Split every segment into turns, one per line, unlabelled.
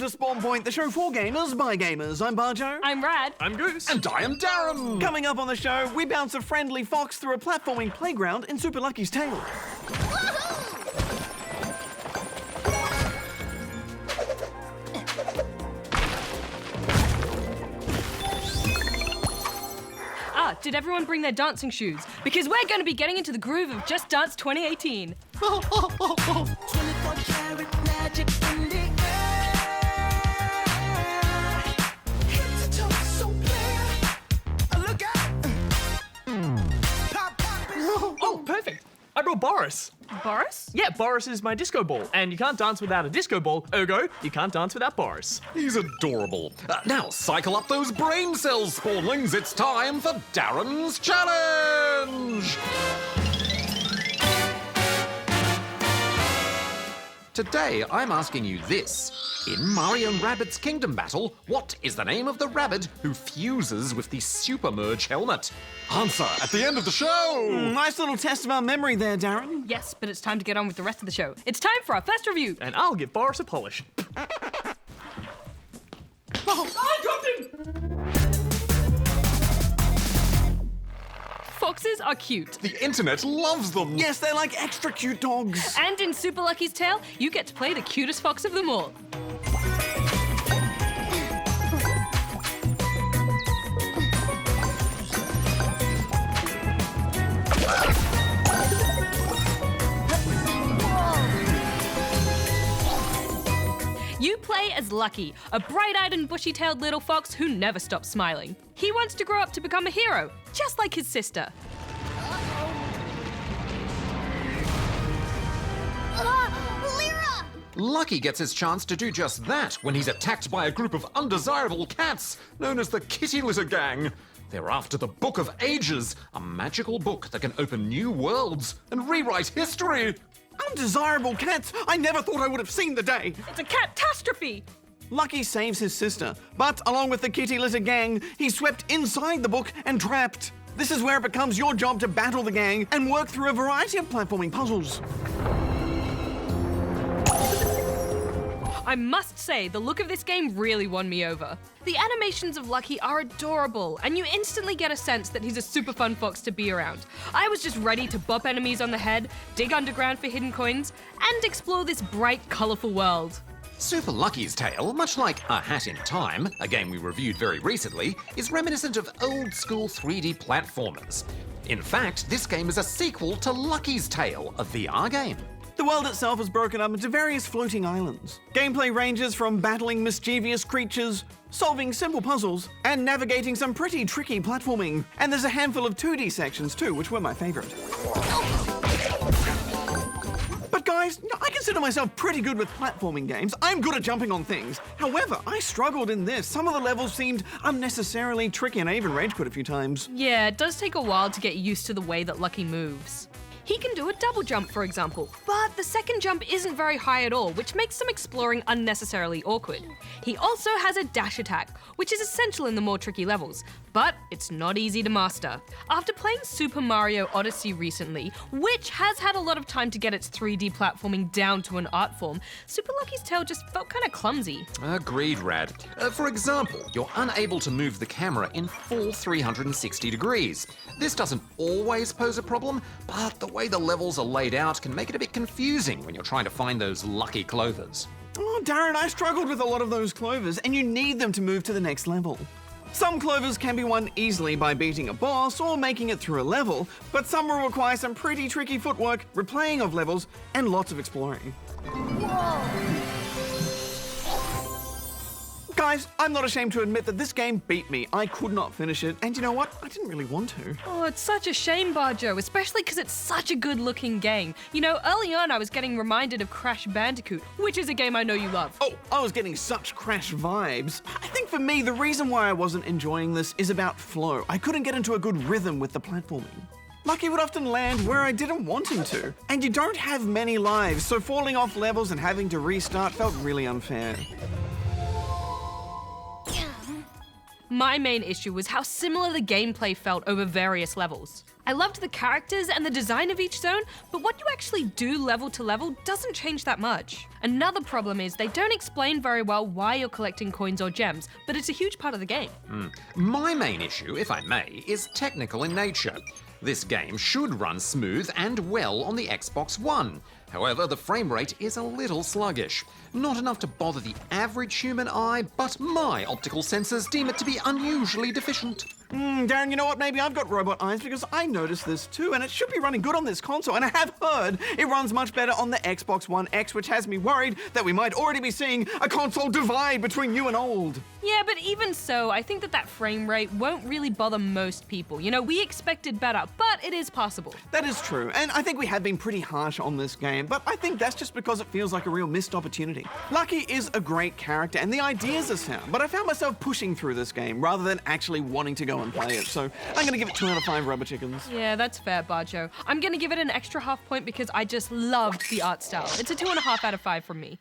to Spawn Point, the show for gamers by gamers. I'm Barjo.
I'm Rad.
I'm Goose.
And I am Darren.
Coming up on the show, we bounce a friendly fox through a platforming playground in Super Lucky's Tale.
Did everyone bring their dancing shoes? Because we're going to be getting into the groove of Just Dance 2018.
24-karat magic in the air. Head to toe, so clear. Look out! Pop, pop,
Oh, perfect. I brought Boris.
Boris?
Yeah, Boris is my disco ball, and you can't dance without a disco ball. Ergo, you can't dance without Boris.
He's adorable. Now cycle up those brain cells, spawnlings. It's time for Darren's Challenge. Today, I'm asking you this. In Mario and Rabbids Kingdom Battle, what is the name of the rabbit who fuses with the Super Merge helmet? Answer at the end of the show!
Nice little test of our memory there, Darren.
Yes, but it's time to get on with the rest of the show. It's time for our first review.
And I'll give Boris a polish. Oh, I dropped him!
Foxes are cute.
The internet loves them!
Yes, they're like extra cute dogs.
And in Super Lucky's Tale, you get to play the cutest fox of them all. You play as Lucky, a bright-eyed and bushy-tailed little fox who never stops smiling. He wants to grow up to become a hero, just like his sister.
Lyra!
Lucky gets his chance to do just that when he's attacked by a group of undesirable cats known as the Kitty Litter Gang. They're after the Book of Ages, a magical book that can open new worlds and rewrite history.
Undesirable cats. I never thought I would have seen the day.
It's a catastrophe!
Lucky saves his sister, but along with the Kitty Litter Gang, he's swept inside the book and trapped. This is where it becomes your job to battle the gang and work through a variety of platforming puzzles.
I must say, the look of this game really won me over. The animations of Lucky are adorable, and you instantly get a sense that he's a super fun fox to be around. I was just ready to bop enemies on the head, dig underground for hidden coins, and explore this bright, colourful world.
Super Lucky's Tale, much like A Hat in Time, a game we reviewed very recently, is reminiscent of old-school 3D platformers. In fact, this game is a sequel to Lucky's Tale, a VR game.
The world itself is broken up into various floating islands. Gameplay ranges from battling mischievous creatures, solving simple puzzles, and navigating some pretty tricky platforming. And there's a handful of 2D sections too, which were my favourite. But guys, I consider myself pretty good with platforming games. I'm good at jumping on things. However, I struggled in this. Some of the levels seemed unnecessarily tricky and I even rage quit a few times.
Yeah, it does take a while to get used to the way that Lucky moves. He can do a double jump, for example, but the second jump isn't very high at all, which makes some exploring unnecessarily awkward. He also has a dash attack, which is essential in the more tricky levels, but it's not easy to master. After playing Super Mario Odyssey recently, which has had a lot of time to get its 3D platforming down to an art form, Super Lucky's Tale just felt kind of clumsy.
Agreed, Rad. For example, you're unable to move the camera in full 360 degrees. This doesn't always pose a problem, but the way the levels are laid out can make it a bit confusing when you're trying to find those lucky clovers.
Oh, Darren, I struggled with a lot of those clovers, and you need them to move to the next level. Some clovers can be won easily by beating a boss or making it through a level, but some will require some pretty tricky footwork, replaying of levels, and lots of exploring. Guys, I'm not ashamed to admit that this game beat me. I could not finish it, and you know what? I didn't really want to.
Oh, it's such a shame, Barjo, especially because it's such a good-looking game. You know, early on I was getting reminded of Crash Bandicoot, which is a game I know you love.
Oh, I was getting such Crash vibes. I think for me, the reason why I wasn't enjoying this is about flow. I couldn't get into a good rhythm with the platforming. Lucky would often land where I didn't want him to. And you don't have many lives, so falling off levels and having to restart felt really unfair.
My main issue was how similar the gameplay felt over various levels. I loved the characters and the design of each zone, but what you actually do level to level doesn't change that much. Another problem is they don't explain very well why you're collecting coins or gems, but it's a huge part of the game.
My main issue, if I may, is technical in nature. This game should run smooth and well on the Xbox One. However, the frame rate is a little sluggish. Not enough to bother the average human eye, but my optical sensors deem it to be unusually deficient.
Darren, you know what? Maybe I've got robot eyes because I noticed this too, and it should be running good on this console. And I have heard it runs much better on the Xbox One X, which has me worried that we might already be seeing a console divide between new and old.
Yeah, but even so, I think that frame rate won't really bother most people. You know, we expected better, but it is possible.
That is true, and I think we have been pretty harsh on this game, but I think that's just because it feels like a real missed opportunity. Lucky is a great character, and the ideas are sound, but I found myself pushing through this game rather than actually wanting to go and play it, so I'm gonna give it 2 out of 5 rubber chickens.
Yeah, that's fair, Barjo. I'm gonna give it an extra half point because I just loved the art style. It's a 2.5 out of 5 from me.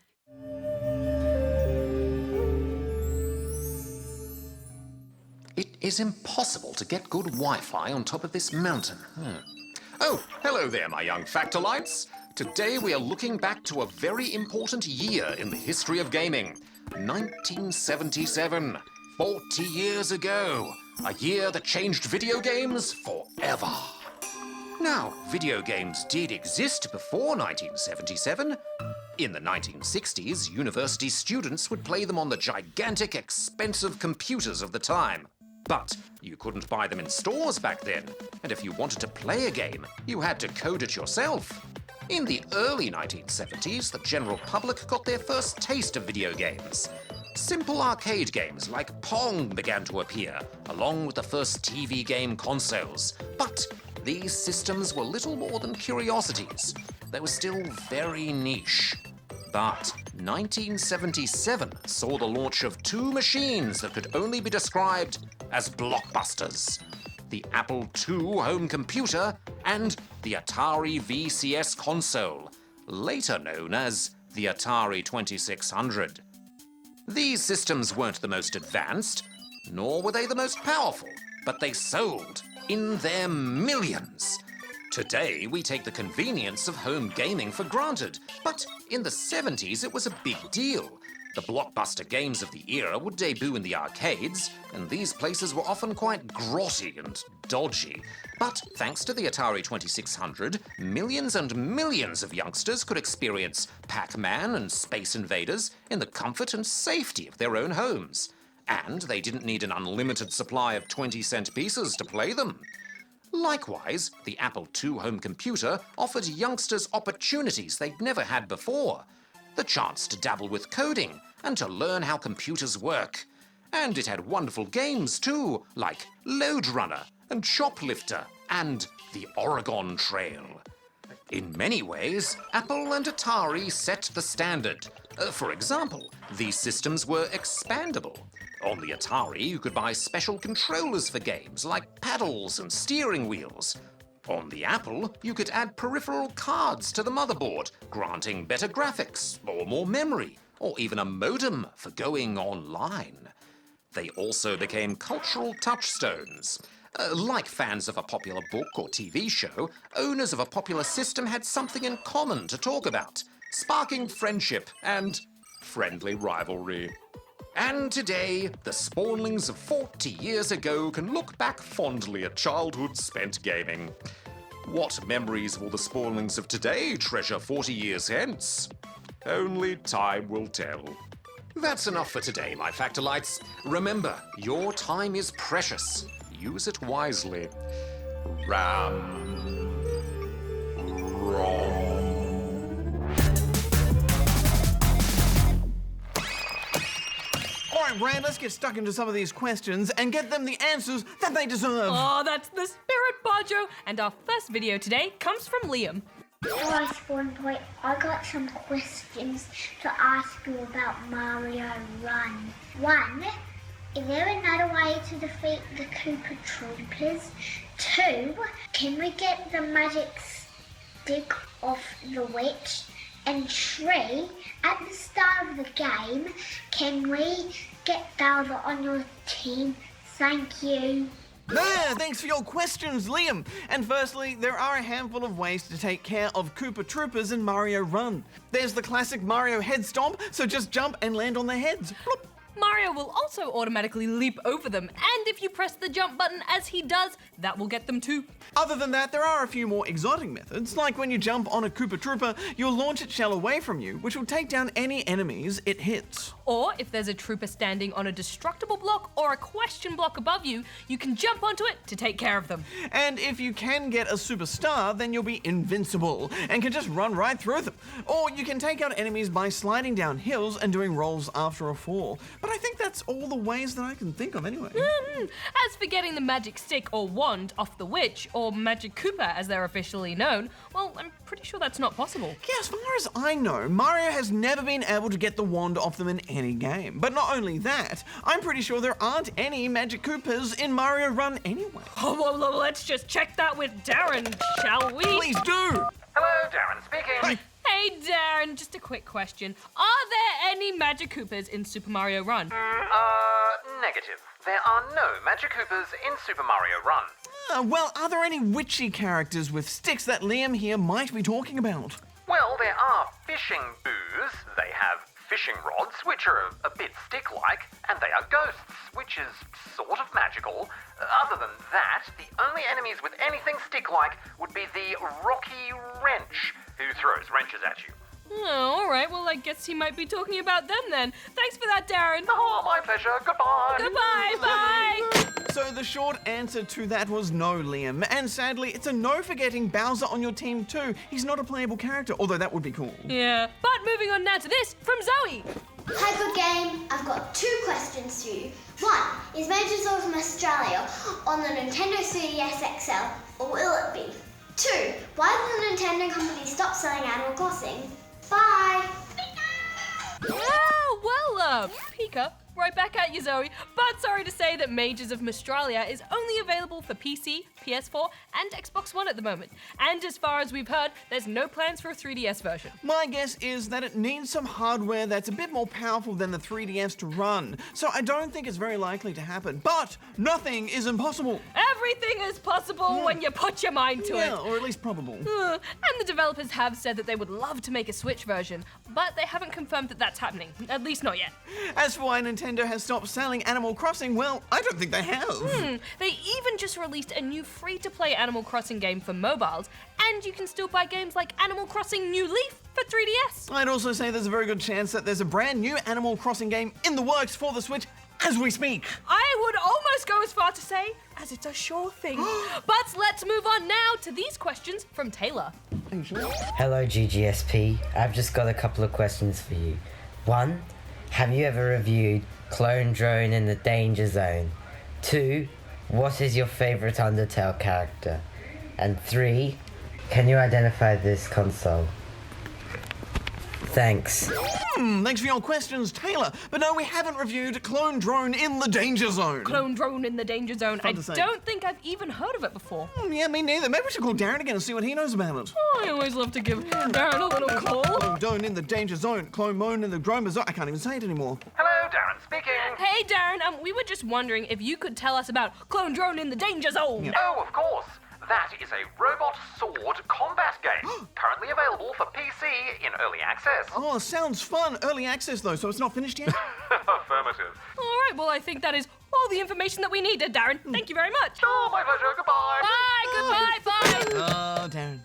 It is impossible to get good Wi-Fi on top of this mountain. Oh, hello there, my young Factolites. Today we are looking back to a very important year in the history of gaming. 1977. 40 years ago. A year that changed video games forever. Now, video games did exist before 1977. In the 1960s, university students would play them on the gigantic, expensive computers of the time. But you couldn't buy them in stores back then, and if you wanted to play a game, you had to code it yourself. In the early 1970s, the general public got their first taste of video games. Simple arcade games like Pong began to appear, along with the first TV game consoles. But these systems were little more than curiosities. They were still very niche. But 1977 saw the launch of 2 machines that could only be described as blockbusters. The Apple II home computer and the Atari VCS console, later known as the Atari 2600. These systems weren't the most advanced, nor were they the most powerful, but they sold in their millions. Today, we take the convenience of home gaming for granted, but in the 70s, it was a big deal. The blockbuster games of the era would debut in the arcades, and these places were often quite grotty and dodgy. But thanks to the Atari 2600, millions and millions of youngsters could experience Pac-Man and Space Invaders in the comfort and safety of their own homes. And they didn't need an unlimited supply of 20-cent pieces to play them. Likewise, the Apple II home computer offered youngsters opportunities they'd never had before. The chance to dabble with coding and to learn how computers work. And it had wonderful games too, like Lode Runner and Shoplifter and the Oregon Trail. In many ways, Apple and Atari set the standard. For example, these systems were expandable. On the Atari, you could buy special controllers for games, like paddles and steering wheels. On the Apple, you could add peripheral cards to the motherboard, granting better graphics, or more memory, or even a modem for going online. They also became cultural touchstones. Like fans of a popular book or TV show, owners of a popular system had something in common to talk about, sparking friendship and friendly rivalry. And today, the spawnlings of 40 years ago can look back fondly at childhood spent gaming. What memories will the spawnlings of today treasure 40 years hence? Only time will tell. That's enough for today, my Factolites. Remember, your time is precious. Use it wisely. Ram. Wrong.
All right, Rand, let's get stuck into some of these questions and get them the answers that they deserve.
Oh, that's the spirit, Barjo! And our first video today comes from Liam.
Hi, Spawn Boy. I got some questions to ask you about Mario Run. 1. Is there another way to defeat the Koopa Troopers? 2. Can we get the magic stick off the witch? And 3. At the start of the game, can we get Bowser on your team Thank you.
There, thanks for your questions, Liam. And firstly, there are a handful of ways to take care of Koopa Troopers in Mario Run. There's the classic Mario head stomp, so just jump and land on their heads. Bloop.
Mario will also automatically leap over them, and if you press the jump button as he does, that will get them too.
Other than that, there are a few more exotic methods, like when you jump on a Koopa Trooper, you'll launch its shell away from you, which will take down any enemies it hits.
Or if there's a trooper standing on a destructible block or a question block above you, you can jump onto it to take care of them.
And if you can get a superstar, then you'll be invincible and can just run right through them. Or you can take out enemies by sliding down hills and doing rolls after a fall. But I think that's all the ways that I can think of anyway.
As for getting the magic stick or wand off the witch, or Magic Koopa as they're officially known, well, I'm pretty sure that's not possible.
Yeah, as far as I know, Mario has never been able to get the wand off them in any game. But not only that, I'm pretty sure there aren't any Magic Koopas in Mario Run anyway.
Oh, well, let's just check that with Darren, shall we?
Please do!
Hello, Darren speaking.
Hey.
Hey Darren, just a quick question. Are there any Magic Koopas in Super Mario Run?
Negative. There are no Magic Koopas in Super Mario Run.
Well, are there any witchy characters with sticks that Liam here might be talking about?
Well, there are fishing boos. They have fishing rods, which are a bit stick-like, and they are ghosts, which is sort of magical. Other than that, the only enemies with anything stick-like would be the Rocky Wrench, who throws wrenches at you.
Oh, all right. Well, I guess he might be talking about them then. Thanks for that, Darren.
Oh, my pleasure. Goodbye.
Goodbye. Bye.
So the short answer to that was no, Liam. And sadly, it's a no for getting Bowser on your team too. He's not a playable character, although that would be cool.
Yeah. But moving on now to this from Zoe.
Hi, good game. I've got 2 questions for you. One, is Major from Australia on the Nintendo 3DS XL, or will it be? 2, why did the Nintendo company stop selling Animal Crossing? Bye!
Pika, right back at you, Zoe. But sorry to say that Mages of Mistralia is only available for PC, PS4, and Xbox One at the moment. And as far as we've heard, there's no plans for a 3DS version.
My guess is that it needs some hardware that's a bit more powerful than the 3DS to run, so I don't think it's very likely to happen. But nothing is impossible.
Everything is possible when you put your mind to
Yeah,
it.
or at least probable.
And the developers have said that they would love to make a Switch version, but they haven't confirmed that that's happening, at least not yet.
As for why Nintendo has stopped selling Animal Crossing, well, I don't think they have.
They even just released a new free-to-play Animal Crossing game for mobiles, and you can still buy games like Animal Crossing New Leaf for 3DS.
I'd also say there's a very good chance that there's a brand new Animal Crossing game in the works for the Switch as we speak.
I would almost go as far to say, as it's a sure thing. But let's move on now to these questions from Taylor.
Hello GGSP, I've just got a couple of questions for you. 1, have you ever reviewed Clone Drone in the Danger Zone? 2, what is your favourite Undertale character? And 3, can you identify this console? Thanks.
Thanks for your questions, Taylor. But no, we haven't reviewed Clone Drone in the Danger Zone.
Clone Drone in the Danger Zone. I
to say.
don't think I've even heard of it before.
Yeah, me neither. Maybe we should call Darren again and see what he knows about it.
I always love to give Darren a little call.
Clone Drone in the Danger Zone. Clone Moan in the Drone Zone. I can't even say it anymore.
Hello, Darren speaking.
Hey Darren, we were just wondering if you could tell us about Clone Drone in the Danger Zone.
Oh, of course. That is a robot sword combat game, currently available for PC in early access.
Oh, sounds fun. Early access, though, so it's not finished yet?
Affirmative.
All right, well, I think that is all the information that we needed, Darren. Thank you very much.
Oh, my pleasure. Goodbye.
Bye, goodbye, bye.
Oh, Darren.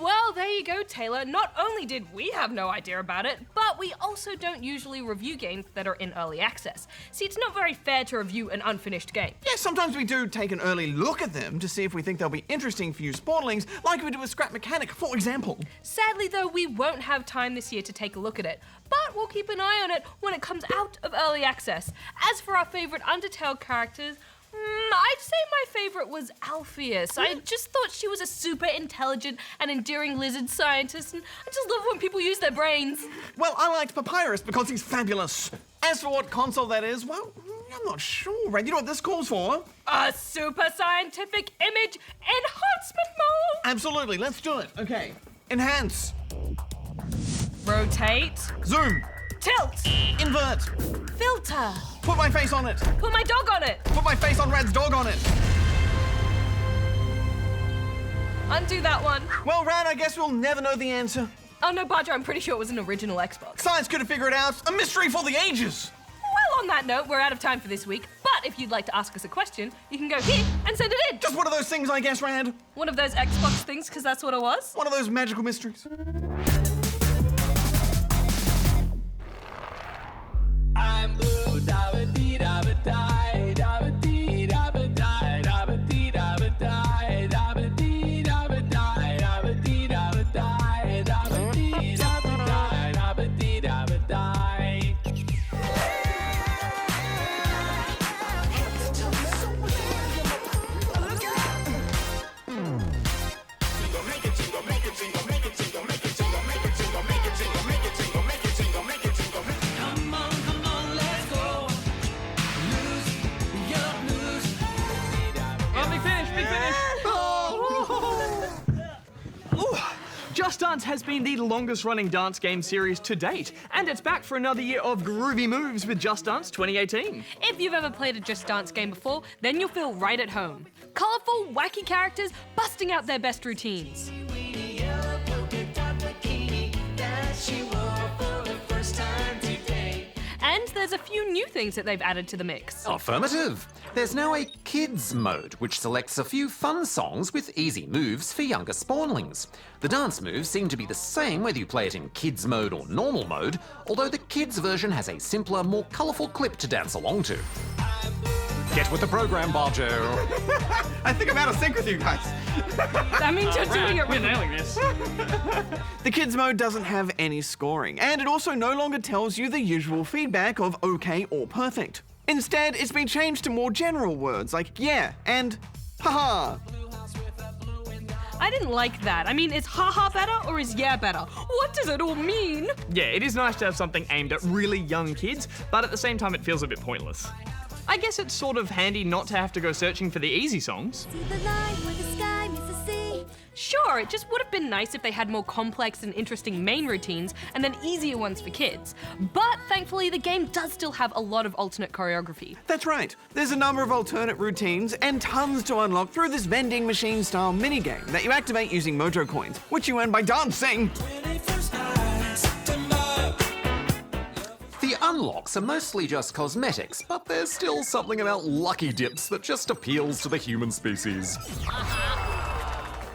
Well, there you go, Taylor. Not only did we have no idea about it, but we also don't usually review games that are in early access. See, it's not very fair to review an unfinished game.
Yeah, sometimes we do take an early look at them to see if we think they'll be interesting for you sportlings, like we do with Scrap Mechanic, for example.
Sadly, though, we won't have time this year to take a look at it, but we'll keep an eye on it when it comes out of early access. As for our favourite Undertale characters, I'd say my favourite was Alpheus. I just thought she was a super intelligent and endearing lizard scientist, and I just love when people use their brains.
Well, I liked Papyrus because he's fabulous. As for what console that is, well, I'm not sure. Right? You know what this calls for?
A super scientific image enhancement mode!
Absolutely, let's do it. Okay. Enhance.
Rotate.
Zoom.
Tilt.
Invert.
Filter.
Put my face on it.
Put my dog on it.
Put my face on Rad's dog on it.
Undo that one.
Well, Rad, I guess we'll never know the answer.
Oh no, Badger, I'm pretty sure it was an original Xbox.
Science couldn't figure it out. A mystery for the ages.
Well, on that note, we're out of time for this week, but if you'd like to ask us a question, you can go here and send it in.
Just one of those things, I guess, Rad.
One of those Xbox things, because that's what it was.
One of those magical mysteries.
I'm blue, da ba dee da ba die, da ba dee da ba die, da ba dee da ba die, da ba dee da ba die, da ba dee da ba die, da ba dee da ba die, da ba dee da ba die. Come on, let's go. Lose your blues.
Oh, big finish, big finish. Ooh. Just Dance has been the longest running dance game series to date, and it's back for another year of groovy moves with Just Dance 2018.
If you've ever played a Just Dance game before, then you'll feel right at home. Colourful, wacky characters busting out their best routines. And there's a few new things that they've added to the mix.
Affirmative. There's now a kids mode, which selects a few fun songs with easy moves for younger spawnlings. The dance moves seem to be the same whether you play it in kids mode or normal mode, although the kids version has a simpler, more colourful clip to dance along to. Get with the program, Barjo.
I think I'm out of sync with you guys.
That means you're doing it
We're
right.
nailing this.
The kids mode doesn't have any scoring, and it also no longer tells you the usual feedback of okay or perfect. Instead, it's been changed to more general words like yeah and haha.
I didn't like that. I mean, is haha better or is yeah better? What does it all mean?
Yeah, it is nice to have something aimed at really young kids, but at the same time it feels a bit pointless. I guess it's sort of handy not to have to go searching for the easy songs.
See the line where the sky meets the sea.
Sure, it just would have been nice if they had more complex and interesting main routines and then easier ones for kids. But thankfully, the game does still have a lot of alternate choreography.
That's right. There's a number of alternate routines and tons to unlock through this vending machine style minigame that you activate using Mojo coins, which you earn by dancing.
The unlocks are mostly just cosmetics, but there's still something about lucky dips that just appeals to the human species.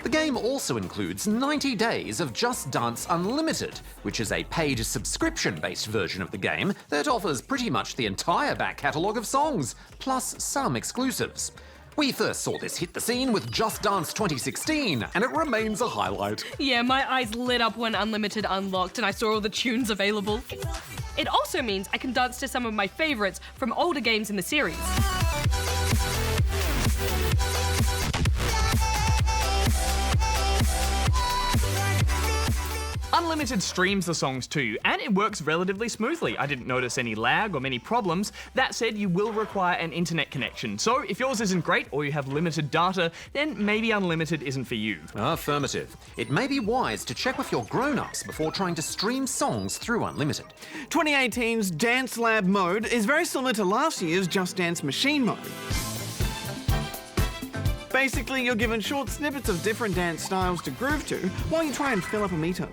The game also includes 90 days of Just Dance Unlimited, which is a paid subscription-based version of the game that offers pretty much the entire back catalogue of songs, plus some exclusives. We first saw this hit the scene with Just Dance 2016, and it remains a highlight.
Yeah, my eyes lit up when Unlimited unlocked and I saw all the tunes available. It also means I can dance to some of my favourites from older games in the series.
Unlimited streams the songs too, and it works relatively smoothly. I didn't notice any lag or many problems. That said, you will require an internet connection, so if yours isn't great or you have limited data, then maybe Unlimited isn't for you.
Affirmative. It may be wise to check with your grown-ups before trying to stream songs through Unlimited.
2018's Dance Lab mode is very similar to last year's Just Dance Machine mode. Basically, you're given short snippets of different dance styles to groove to while you try and fill up a meter.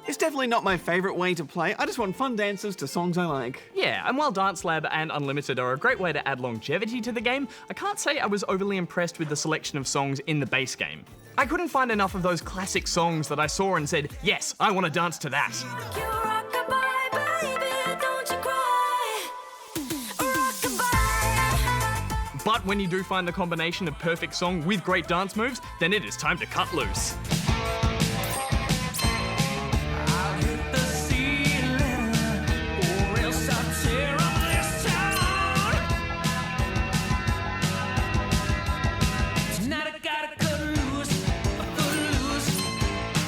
It's definitely not my favourite way to play. I just want fun dances to songs I like.
Yeah, and while Dance Lab and Unlimited are a great way to add longevity to the game, I can't say I was overly impressed with the selection of songs in the base game. I couldn't find enough of those classic songs that I saw and said, yes, I want to dance to that.
You rock-a-bye, baby, don't you cry. Rock-a-bye.
But when you do find the combination of perfect song with great dance moves, then it is time to cut loose.
I'll hit the ceiling, or else I'll tear up this town. Tonight I gotta cut loose,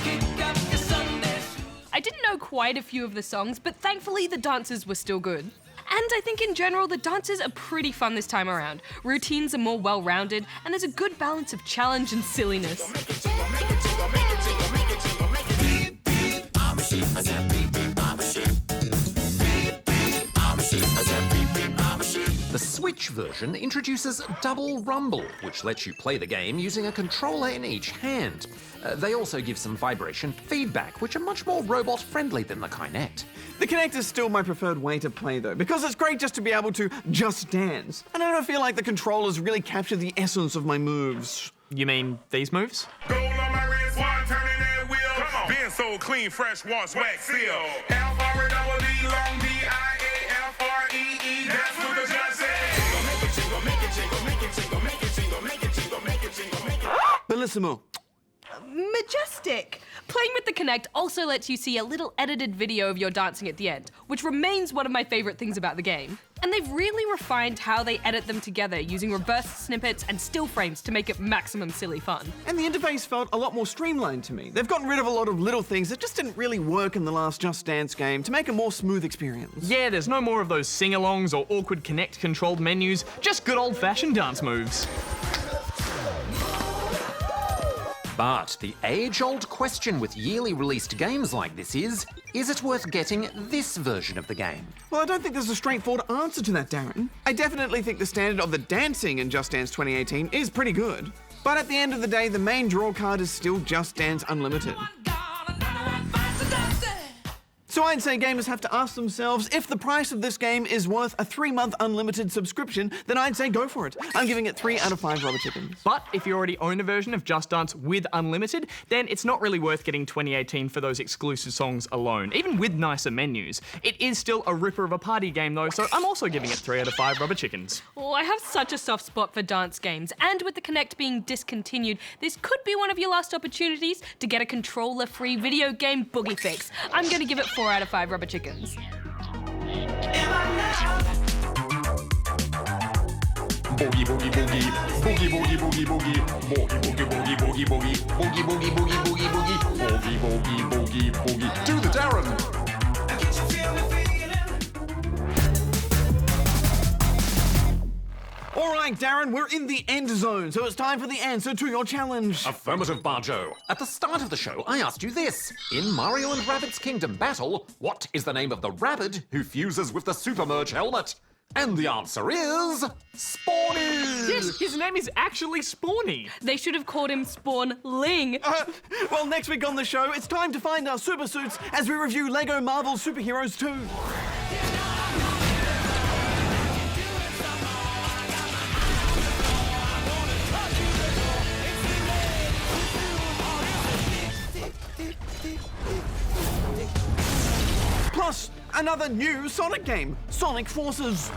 kick up the Sunday shoes.
I didn't know quite a few of the songs, but thankfully the dances were still good. And I think in general, the dances are pretty fun this time around. Routines are more well-rounded, and there's a good balance of challenge and silliness.
Switch version introduces Double Rumble, which lets you play the game using a controller in each hand. They also give some vibration feedback, which are much more robot-friendly than the Kinect.
The Kinect is still my preferred way to play though, because it's great just to be able to just dance. And I don't feel like the controllers really capture the essence of my moves.
You mean these moves?
Gold on my wrist, one turning that wheel. Been so clean, fresh, wash, wax, seal. F-R-E-E-D, long D-I-A-F-R-E-E. That's what the judge said. Make it jingle, make it jingle, make it jingle, make it jingle, make it jingle, make it jingle, make it.
Bellissimo.
Majestic! Playing with the Kinect also lets you see a little edited video of your dancing at the end, which remains one of my favourite things about the game. And they've really refined how they edit them together using reverse snippets and still frames to make it maximum silly fun.
And the interface felt a lot more streamlined to me. They've gotten rid of a lot of little things that just didn't really work in the last Just Dance game to make a more smooth experience.
Yeah, there's no more of those sing-alongs or awkward Kinect-controlled menus, just good old-fashioned dance moves.
But the age-old question with yearly released games like this is it worth getting this version of the game?
Well, I don't think there's a straightforward answer to that, Darren. I definitely think the standard of the dancing in Just Dance 2018 is pretty good. But at the end of the day, the main draw card is still Just Dance Unlimited. So I'd say gamers have to ask themselves if the price of this game is worth a 3-month unlimited subscription, then I'd say go for it. I'm giving it 3 out of 5 rubber chickens.
But if you already own a version of Just Dance with Unlimited, then it's not really worth getting 2018 for those exclusive songs alone, even with nicer menus. It is still a ripper of a party game though, so I'm also giving it 3 out of 5 rubber chickens.
Oh, I have such a soft spot for dance games, and with the Kinect being discontinued, this could be one of your last opportunities to get a controller-free video game boogie fix. I'm gonna give it 4 out of 5 rubber chickens.
Boogie, boogie, boogie. Boogie, boogie, boogie, boogie. Boogie, boogie, boogie, boogie, boogie. Boogie, boogie, boogie, boogie, boogie. Boogie, boogie, boogie, boogie.
Do the Darren!
All right, Darren, we're in the end zone, so it's time for the answer to your challenge.
Affirmative, Barjo. At the start of the show, I asked you this. In Mario and Rabbids Kingdom Battle, what is the name of the rabbit who fuses with the Super Merge helmet? And the answer is... Spawny!
Yes, his name is actually Spawny.
They should have called him Spawn Ling.
Well, next week on the show, it's time to find our super suits as we review LEGO Marvel Superheroes 2. Plus, another new Sonic game, Sonic Forces.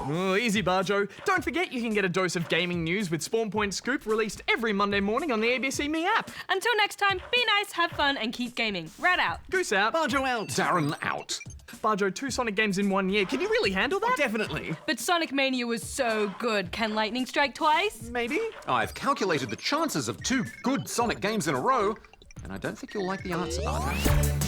Oh, easy, Barjo. Don't forget you can get a dose of gaming news with Spawn Point Scoop released every Monday morning on the ABC Me app.
Until next time, be nice, have fun, and keep gaming. Rat out.
Goose out.
Barjo out.
Darren out.
Barjo, 2 Sonic games in 1 year. Can you really handle that?
Definitely.
But Sonic Mania was so good. Can lightning strike twice?
Maybe?
I've calculated the chances of 2 good Sonic games in a row, and I don't think you'll like the answer, Barjo.